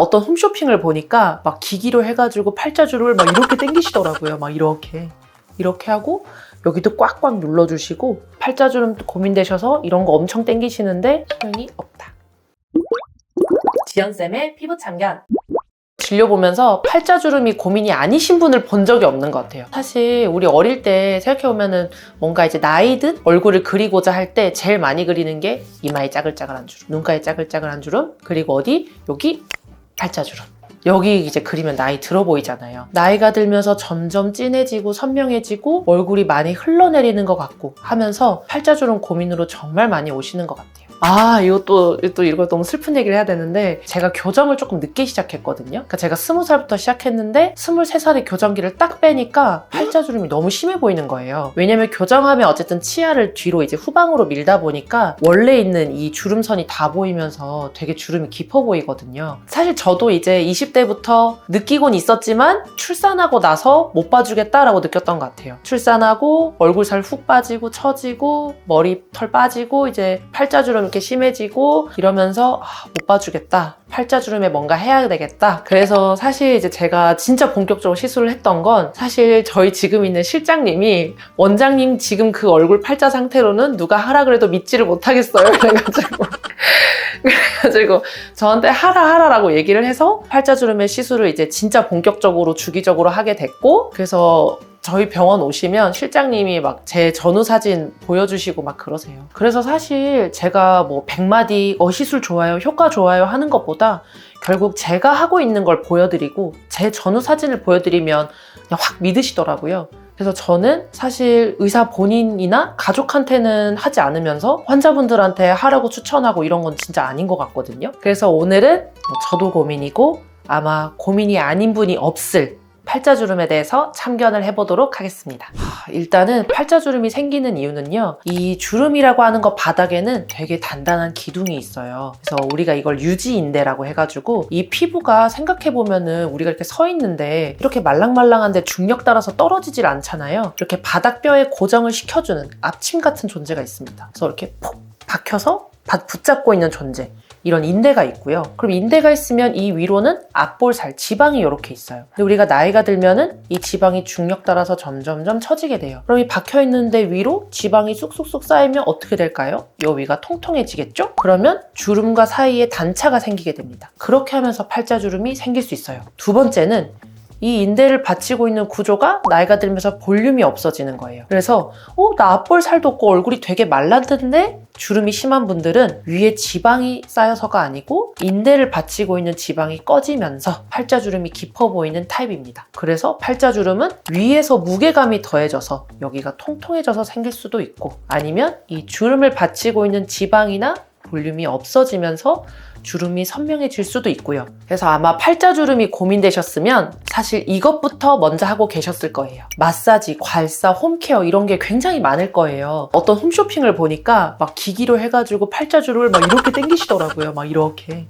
어떤 홈쇼핑을 보니까 막 기기로 해가지고 팔자주름을 막 이렇게 당기시더라고요. 막 이렇게 하고 여기도 꽉꽉 눌러주시고 팔자주름 고민되셔서 이런 거 엄청 당기시는데 소용이 없다. 지연쌤의 피부 참견. 진료보면서 팔자주름이 고민이 아니신 분을 본 적이 없는 것 같아요. 사실 우리 어릴 때 생각해보면은 뭔가 이제 나이 든 얼굴을 그리고자 할 때 제일 많이 그리는 게 이마에 짜글짜글한 주름, 눈가에 짜글짜글한 주름, 그리고 어디? 여기 팔자주름. 여기 이제 그리면 나이 들어 보이잖아요. 나이가 들면서 점점 진해지고 선명해지고 얼굴이 많이 흘러내리는 것 같고 하면서 팔자주름 고민으로 정말 많이 오시는 것 같아요. 이거 너무 슬픈 얘기를 해야 되는데 제가 교정을 조금 늦게 시작했거든요. 그러니까 제가 20살부터 시작했는데 23살에 교정기를 딱 빼니까 팔자주름이 너무 심해 보이는 거예요. 왜냐면 교정하면 어쨌든 치아를 뒤로 이제 후방으로 밀다 보니까 원래 있는 이 주름선이 다 보이면서 되게 주름이 깊어 보이거든요. 사실 저도 이제 20대부터 느끼곤 있었지만 출산하고 나서 못 봐주겠다라고 느꼈던 것 같아요. 출산하고 얼굴살 훅 빠지고 처지고 머리털 빠지고 이제 팔자주름 이렇게 심해지고 이러면서 못 봐주겠다. 팔자주름에 뭔가 해야 되겠다. 그래서 사실 이제 제가 진짜 본격적으로 시술을 했던 건 사실 저희 지금 있는 실장님이 원장님 지금 그 얼굴 팔자 상태로는 누가 하라 그래도 믿지를 못하겠어요. 그래가지고 저한테 하라라고 얘기를 해서 팔자주름의 시술을 이제 진짜 본격적으로 주기적으로 하게 됐고, 그래서 저희 병원 오시면 실장님이 막 제 전후 사진 보여주시고 막 그러세요. 그래서 사실 제가 뭐 100마디 시술 좋아요, 효과 좋아요 하는 것보다 결국 제가 하고 있는 걸 보여드리고 제 전후 사진을 보여드리면 그냥 확 믿으시더라고요. 그래서 저는 사실 의사 본인이나 가족한테는 하지 않으면서 환자분들한테 하라고 추천하고 이런 건 진짜 아닌 것 같거든요. 그래서 오늘은 저도 고민이고 아마 고민이 아닌 분이 없을 팔자주름에 대해서 참견을 해보도록 하겠습니다. 일단은 팔자주름이 생기는 이유는요, 이 주름이라고 하는 것 바닥에는 되게 단단한 기둥이 있어요. 그래서 우리가 이걸 유지인대라고 해가지고 이 피부가 생각해보면은 우리가 이렇게 서 있는데 이렇게 말랑말랑한데 중력 따라서 떨어지질 않잖아요. 이렇게 바닥뼈에 고정을 시켜주는 앞침 같은 존재가 있습니다. 그래서 이렇게 푹 박혀서 붙잡고 있는 존재, 이런 인대가 있고요. 그럼 인대가 있으면 이 위로는 앞볼살, 지방이 이렇게 있어요. 근데 우리가 나이가 들면은 이 지방이 중력 따라서 점점점 처지게 돼요. 그럼 이 박혀있는데 위로 지방이 쑥쑥쑥 쌓이면 어떻게 될까요? 이 위가 통통해지겠죠? 그러면 주름과 사이에 단차가 생기게 됩니다. 그렇게 하면서 팔자주름이 생길 수 있어요. 두 번째는 이 인대를 받치고 있는 구조가 나이가 들면서 볼륨이 없어지는 거예요. 그래서 나 앞볼 살도 없고 얼굴이 되게 말랐는데 주름이 심한 분들은 위에 지방이 쌓여서가 아니고 인대를 받치고 있는 지방이 꺼지면서 팔자주름이 깊어 보이는 타입입니다. 그래서 팔자주름은 위에서 무게감이 더해져서 여기가 통통해져서 생길 수도 있고, 아니면 이 주름을 받치고 있는 지방이나 볼륨이 없어지면서 주름이 선명해질 수도 있고요. 그래서 아마 팔자주름이 고민되셨으면 사실 이것부터 먼저 하고 계셨을 거예요. 마사지, 괄사, 홈케어 이런 게 굉장히 많을 거예요. 어떤 홈쇼핑을 보니까 막 기기로 해가지고 팔자주름을 막 이렇게 당기시더라고요. 막 이렇게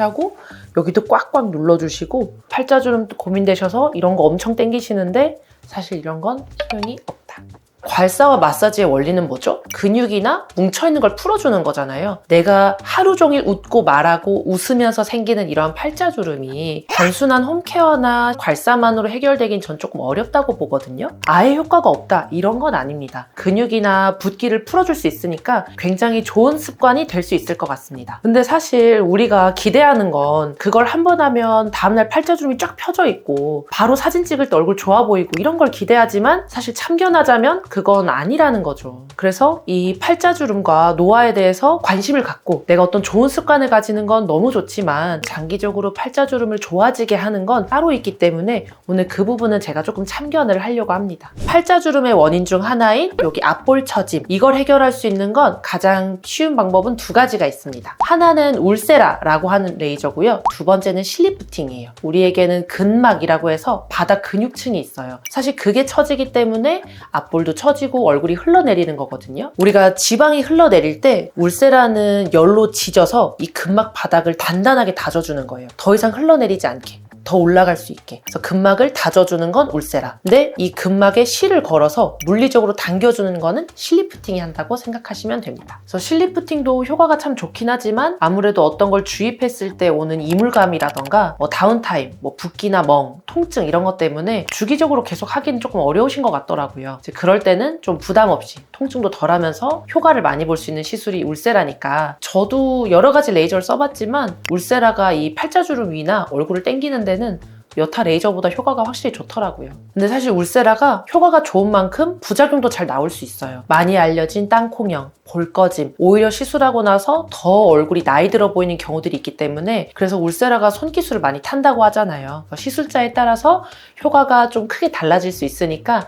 하고 여기도 꽉꽉 눌러주시고 팔자주름 고민되셔서 이런 거 엄청 당기시는데 사실 이런 건 소용이 없다. 괄사와 마사지의 원리는 뭐죠? 근육이나 뭉쳐있는 걸 풀어주는 거잖아요. 내가 하루 종일 웃고 말하고 웃으면서 생기는 이러한 팔자주름이 단순한 홈케어나 괄사만으로 해결되긴 전 조금 어렵다고 보거든요. 아예 효과가 없다, 이런 건 아닙니다. 근육이나 붓기를 풀어줄 수 있으니까 굉장히 좋은 습관이 될 수 있을 것 같습니다. 근데 사실 우리가 기대하는 건 그걸 한 번 하면 다음날 팔자주름이 쫙 펴져 있고 바로 사진 찍을 때 얼굴 좋아 보이고 이런 걸 기대하지만 사실 참견하자면 그건 아니라는 거죠. 그래서 이 팔자주름과 노화에 대해서 관심을 갖고 내가 어떤 좋은 습관을 가지는 건 너무 좋지만 장기적으로 팔자주름을 좋아지게 하는 건 따로 있기 때문에 오늘 그 부분은 제가 조금 참견을 하려고 합니다. 팔자주름의 원인 중 하나인 여기 앞볼 처짐, 이걸 해결할 수 있는 건 가장 쉬운 방법은 두 가지가 있습니다. 하나는 울세라라고 하는 레이저고요. 두 번째는 실리프팅이에요. 우리에게는 근막이라고 해서 바닥 근육층이 있어요. 사실 그게 처지기 때문에 앞볼도 처지고 얼굴이 흘러내리는 거거든요. 우리가 지방이 흘러내릴 때 울세라는 열로 지져서 이 근막 바닥을 단단하게 다져주는 거예요. 더 이상 흘러내리지 않게. 더 올라갈 수 있게. 그래서 근막을 다져주는 건 울세라. 근데 이 근막에 실을 걸어서 물리적으로 당겨주는 거는 실리프팅이 한다고 생각하시면 됩니다. 그래서 실리프팅도 효과가 참 좋긴 하지만 아무래도 어떤 걸 주입했을 때 오는 이물감이라던가 다운타임, 붓기나 멍, 통증 이런 것 때문에 주기적으로 계속 하기는 조금 어려우신 것 같더라고요. 그럴 때는 좀 부담 없이 통증도 덜하면서 효과를 많이 볼 수 있는 시술이 울세라니까 저도 여러 가지 레이저를 써봤지만 울세라가 이 팔자주름 위나 얼굴을 당기는 데는 여타 레이저보다 효과가 확실히 좋더라고요. 근데 사실 울세라가 효과가 좋은 만큼 부작용도 잘 나올 수 있어요. 많이 알려진 땅콩형, 볼 꺼짐, 오히려 시술하고 나서 더 얼굴이 나이 들어 보이는 경우들이 있기 때문에 그래서 울세라가 손기술을 많이 탄다고 하잖아요. 시술자에 따라서 효과가 좀 크게 달라질 수 있으니까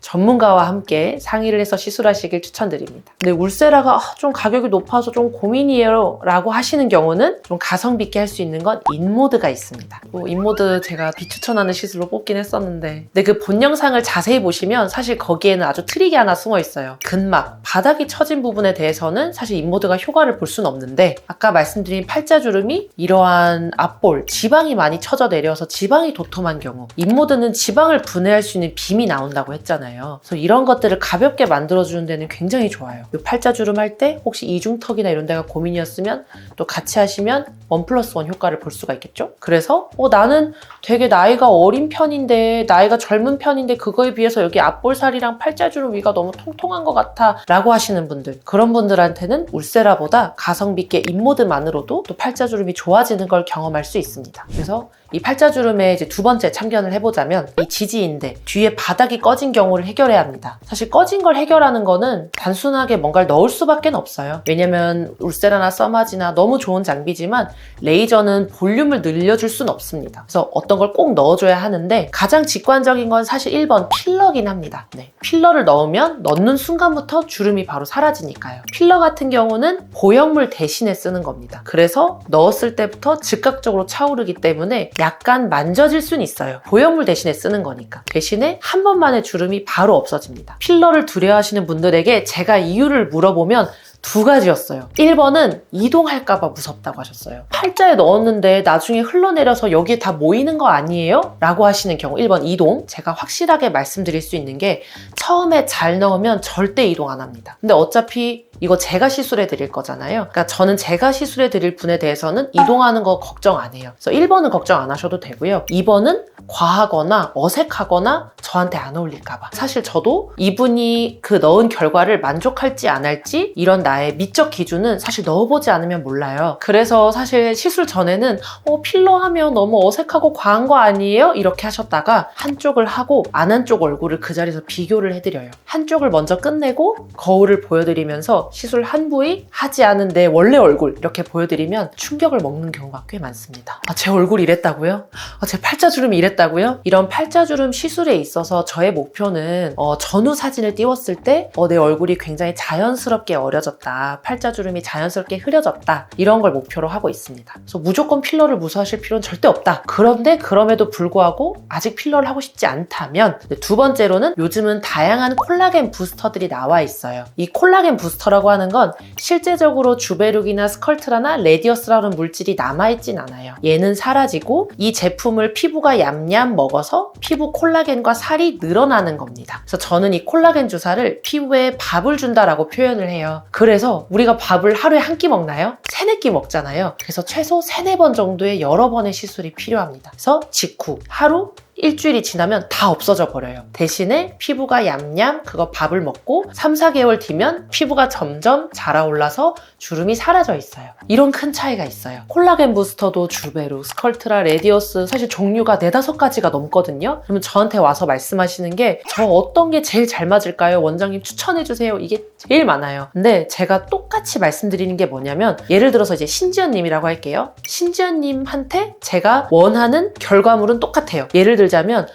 전문가와 함께 상의를 해서 시술하시길 추천드립니다. 근데 울세라가 좀 가격이 높아서 좀 고민이에요 라고 하시는 경우는 좀 가성비 있게 할 수 있는 건 인모드가 있습니다. 인모드 제가 비추천하는 시술로 뽑긴 했었는데 근데 그 본 영상을 자세히 보시면 사실 거기에는 아주 트릭이 하나 숨어 있어요. 근막, 바닥이 처진 부분에 대해서는 사실 인모드가 효과를 볼 수는 없는데 아까 말씀드린 팔자주름이 이러한 앞볼, 지방이 많이 처져 내려서 지방이 도톰한 경우 인모드는 지방을 분해할 수 있는 빔이 나온다고 했잖아요. 그래서 이런 것들을 가볍게 만들어주는 데는 굉장히 좋아요. 팔자주름 할 때 혹시 이중턱이나 이런 데가 고민이었으면 또 같이 하시면 1+1 효과를 볼 수가 있겠죠? 그래서 나는 되게 나이가 어린 편인데 나이가 젊은 편인데 그거에 비해서 여기 앞볼살이랑 팔자주름 위가 너무 통통한 것 같아 라고 하시는 분들 그런 분들한테는 울세라보다 가성비 있게 인모드만으로도 또 팔자주름이 좋아지는 걸 경험할 수 있습니다. 그래서 이 팔자주름의 이제 두 번째 참견을 해보자면 이 지지인대 뒤에 바닥이 꺼진 경우를 해결해야 합니다. 사실 꺼진 걸 해결하는 거는 단순하게 뭔가를 넣을 수밖에 없어요. 왜냐면 울세라나 써마지나 너무 좋은 장비지만 레이저는 볼륨을 늘려줄 수는 없습니다. 그래서 어떤 걸 꼭 넣어줘야 하는데 가장 직관적인 건 사실 1번 필러긴 합니다. 필러를 넣으면 넣는 순간부터 주름이 바로 사라지니까요. 필러 같은 경우는 보형물 대신에 쓰는 겁니다. 그래서 넣었을 때부터 즉각적으로 차오르기 때문에 약간 만져질 수는 있어요. 보형물 대신에 쓰는 거니까. 대신에 한 번만에 주름이 바로 없어집니다. 필러를 두려워하시는 분들에게 제가 이유를 물어보면 두 가지였어요. 1번은 이동할까봐 무섭다고 하셨어요. 팔자에 넣었는데 나중에 흘러내려서 여기에 다 모이는 거 아니에요? 라고 하시는 경우 1번 이동. 제가 확실하게 말씀드릴 수 있는 게 처음에 잘 넣으면 절대 이동 안 합니다. 근데 어차피 이거 제가 시술해 드릴 거잖아요. 그러니까 저는 제가 시술해 드릴 분에 대해서는 이동하는 거 걱정 안 해요. 그래서 1번은 걱정 안 하셔도 되고요. 2번은 과하거나 어색하거나 저한테 안 어울릴까 봐. 사실 저도 이분이 그 넣은 결과를 만족할지 안 할지 이런 나의 미적 기준은 사실 넣어보지 않으면 몰라요. 그래서 사실 시술 전에는 필러 하면 너무 어색하고 과한 거 아니에요? 이렇게 하셨다가 한쪽을 하고 안 한 쪽 얼굴을 그 자리에서 비교를 해드려요. 한쪽을 먼저 끝내고 거울을 보여드리면서 시술 한 부위 하지 않은 내 원래 얼굴 이렇게 보여드리면 충격을 먹는 경우가 꽤 많습니다. 제 얼굴이 이랬다고요? 제 팔자주름이 이랬다고요? 이런 팔자주름 시술에 있어서 저의 목표는 전후 사진을 띄웠을 때 내 얼굴이 굉장히 자연스럽게 어려졌다. 팔자주름이 자연스럽게 흐려졌다. 이런 걸 목표로 하고 있습니다. 그래서 무조건 필러를 무서워하실 필요는 절대 없다. 그런데 그럼에도 불구하고 아직 필러를 하고 싶지 않다면 두 번째로는 요즘은 다양한 콜라겐 부스터들이 나와 있어요. 이 콜라겐 부스터라고 하는 건 실제적으로 주베룩이나 스컬트라나 레디어스라는 물질이 남아있진 않아요. 얘는 사라지고 이 제품을 피부가 얌얌 먹어서 피부 콜라겐과 살이 늘어나는 겁니다. 그래서 저는 이 콜라겐 주사를 피부에 밥을 준다라고 표현을 해요. 그래서 우리가 밥을 하루에 한 끼 먹나요? 3-4끼 먹잖아요. 그래서 최소 3-4번 정도의 여러 번의 시술이 필요합니다. 그래서 직후 하루 일주일이 지나면 다 없어져 버려요. 대신에 피부가 얌얌 그거 밥을 먹고 3-4개월 뒤면 피부가 점점 자라올라서 주름이 사라져 있어요. 이런 큰 차이가 있어요. 콜라겐 부스터도 주베룩, 스컬트라, 레디어스 사실 종류가 4-5가지가 넘거든요. 그러면 저한테 와서 말씀하시는 게 저 어떤 게 제일 잘 맞을까요? 원장님 추천해주세요. 이게 제일 많아요. 근데 제가 똑같이 말씀드리는 게 뭐냐면 예를 들어서 이제 신지연님이라고 할게요. 신지연님한테 제가 원하는 결과물은 똑같아요. 예를 들자면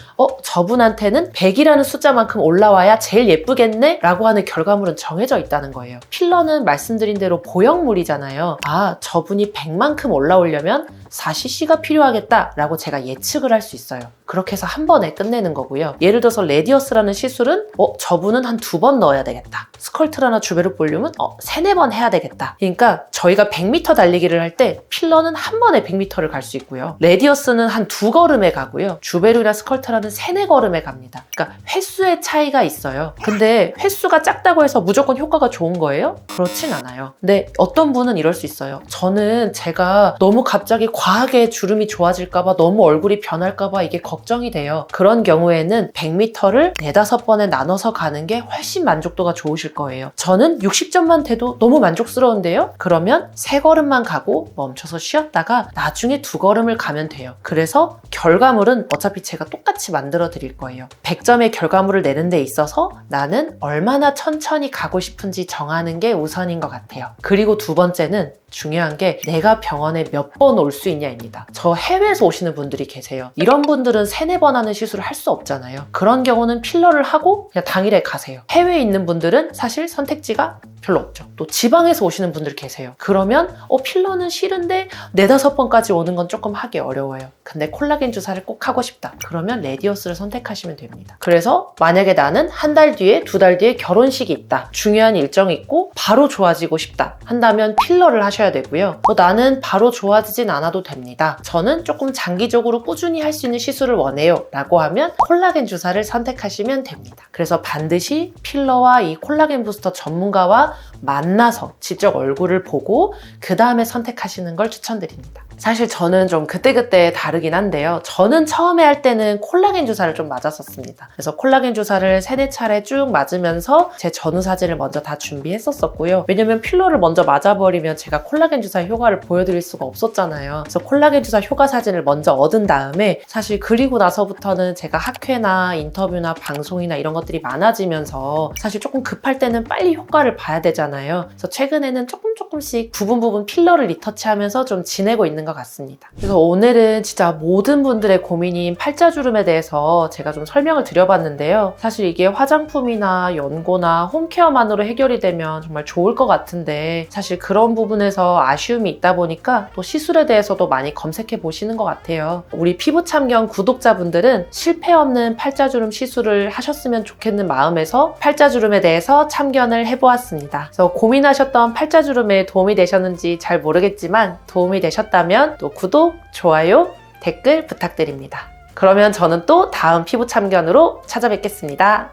저분한테는 100이라는 숫자만큼 올라와야 제일 예쁘겠네? 라고 하는 결과물은 정해져 있다는 거예요. 필러는 말씀드린 대로 보형물이잖아요. 저분이 100만큼 올라오려면 4cc가 필요하겠다라고 제가 예측을 할 수 있어요. 그렇게 해서 한 번에 끝내는 거고요. 예를 들어서 레디어스라는 시술은 저분은 한 2번 넣어야 되겠다. 스컬트라나 주베르 볼륨은 3, 4번 해야 되겠다. 그러니까 저희가 100m 달리기를 할 때 필러는 한 번에 100m를 갈 수 있고요. 레디어스는 한 2걸음에 가고요. 주베르나 스컬트라는 3, 4걸음에 갑니다. 그러니까 횟수의 차이가 있어요. 근데 횟수가 작다고 해서 무조건 효과가 좋은 거예요? 그렇진 않아요. 근데 어떤 분은 이럴 수 있어요. 저는 제가 너무 갑자기 과하게 주름이 좋아질까봐, 너무 얼굴이 변할까봐 이게 걱정이 돼요. 그런 경우에는 100m를 4, 5번에 나눠서 가는 게 훨씬 만족도가 좋으실 거예요. 저는 60점만 돼도 너무 만족스러운데요? 그러면 3걸음만 가고 멈춰서 쉬었다가 나중에 2걸음을 가면 돼요. 그래서 결과물은 어차피 제가 똑같이 만들어 드릴 거예요. 100점의 결과물을 내는 데 있어서 나는 얼마나 천천히 가고 싶은지 정하는 게 우선인 것 같아요. 그리고 두 번째는 중요한 게 내가 병원에 몇 번 올 수 있냐입니다. 저 해외에서 오시는 분들이 계세요. 이런 분들은 3, 4번 하는 시술을 할 수 없잖아요. 그런 경우는 필러를 하고 그냥 당일에 가세요. 해외에 있는 분들은 사실 선택지가 별로 없죠. 또 지방에서 오시는 분들 계세요. 그러면 필러는 싫은데 4, 5번까지 오는 건 조금 하기 어려워요. 근데 콜라겐 주사를 꼭 하고 싶다. 그러면 레디어스를 선택하시면 됩니다. 그래서 만약에 나는 한 달 뒤에, 2달 뒤에 결혼식이 있다. 중요한 일정이 있고 바로 좋아지고 싶다. 한다면 필러를 하셔야 되고요. 나는 바로 좋아지진 않아도 됩니다. 저는 조금 장기적으로 꾸준히 할 수 있는 시술을 원해요. 라고 하면 콜라겐 주사를 선택하시면 됩니다. 그래서 반드시 필러와 이 콜라겐 부스터 전문가와 만나서 직접 얼굴을 보고 그 다음에 선택하시는 걸 추천드립니다. 사실 저는 좀 그때그때 다르긴 한데요. 저는 처음에 할 때는 콜라겐 주사를 좀 맞았었습니다. 그래서 콜라겐 주사를 3, 4차례 쭉 맞으면서 제 전후 사진을 먼저 다 준비했었고요. 왜냐면 필러를 먼저 맞아버리면 제가 콜라겐 주사의 효과를 보여드릴 수가 없었잖아요. 그래서 콜라겐 주사 효과 사진을 먼저 얻은 다음에 사실 그리고 나서부터는 제가 학회나 인터뷰나 방송이나 이런 것들이 많아지면서 사실 조금 급할 때는 빨리 효과를 봐야 되잖아요. 그래서 최근에는 조금씩 부분 필러를 리터치하면서 좀 지내고 있는 것 같습니다. 그래서 오늘은 진짜 모든 분들의 고민인 팔자주름에 대해서 제가 좀 설명을 드려봤는데요. 사실 이게 화장품이나 연고나 홈케어만으로 해결이 되면 정말 좋을 것 같은데 사실 그런 부분에서 아쉬움이 있다 보니까 또 시술에 대해서도 많이 검색해 보시는 것 같아요. 우리 피부참견 구독자분들은 실패 없는 팔자주름 시술을 하셨으면 좋겠는 마음에서 팔자주름에 대해서 참견을 해보았습니다. 그래서 고민하셨던 팔자주름에 도움이 되셨는지 잘 모르겠지만 도움이 되셨다면 또 구독, 좋아요, 댓글 부탁드립니다. 그러면 저는 또 다음 피부 참견으로 찾아뵙겠습니다.